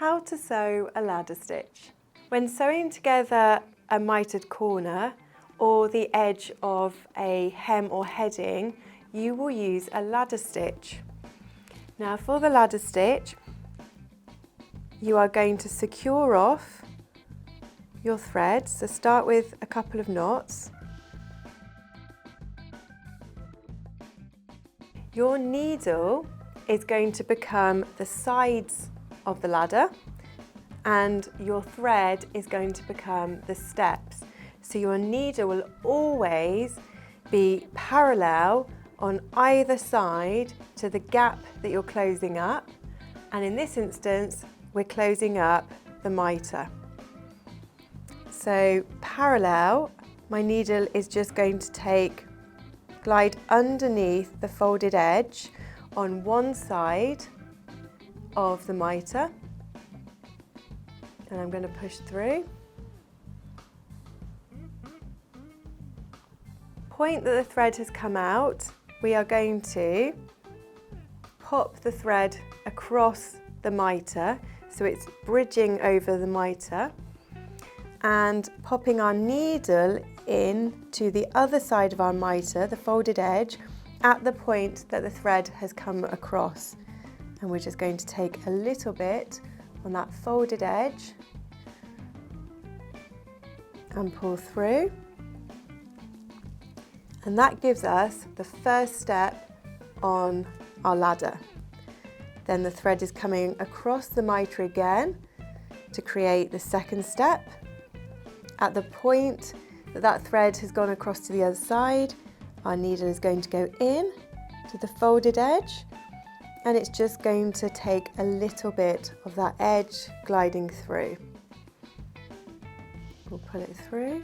How to sew a ladder stitch. When sewing together a mitred corner or the edge of a hem or heading, you will use a ladder stitch. Now for the ladder stitch, you are going to secure off your thread. So start with a couple of knots. Your needle is going to become the sides of the ladder and your thread is going to become the steps. So your needle will always be parallel on either side to the gap that you're closing up, and in this instance we're closing up the mitre. So parallel, my needle is just going to glide underneath the folded edge on one side of the mitre, and I'm going to push through. Point that the thread has come out, we are going to pop the thread across the mitre so it's bridging over the mitre, and popping our needle in to the other side of our mitre, the folded edge, at the point that the thread has come across. And we're just going to take a little bit on that folded edge and pull through. And that gives us the first step on our ladder. Then the thread is coming across the mitre again to create the second step. At the point that that thread has gone across to the other side, our needle is going to go in to the folded edge, and it's just going to take a little bit of that edge gliding through. We'll pull it through.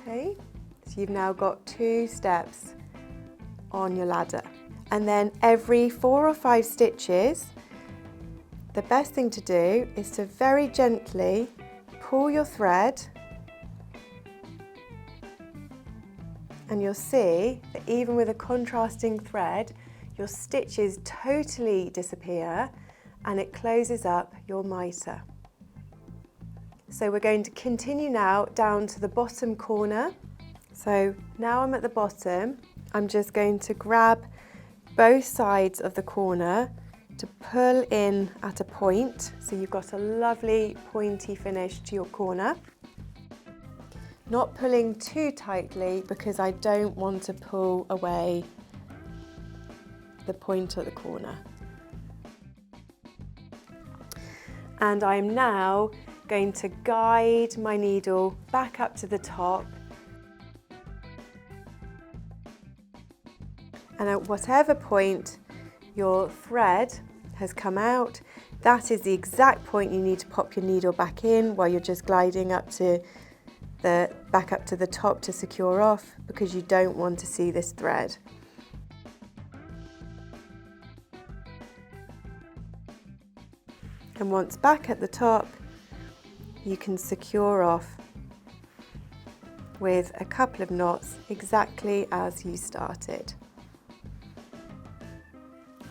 Okay, so you've now got 2 steps on your ladder. And then every 4 or 5 stitches, the best thing to do is to very gently pull your thread, and you'll see that even with a contrasting thread, your stitches totally disappear and it closes up your mitre. So we're going to continue now down to the bottom corner. So now I'm at the bottom, I'm just going to grab both sides of the corner to pull in at a point, so you've got a lovely pointy finish to your corner. Not pulling too tightly because I don't want to pull away the point at the corner. And I'm now going to guide my needle back up to the top, and at whatever point your thread has come out, that is the exact point you need to pop your needle back in while you're just gliding up to back up to the top to secure off, because you don't want to see this thread. And once back at the top, you can secure off with a couple of knots exactly as you started.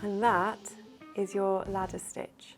And that is your ladder stitch.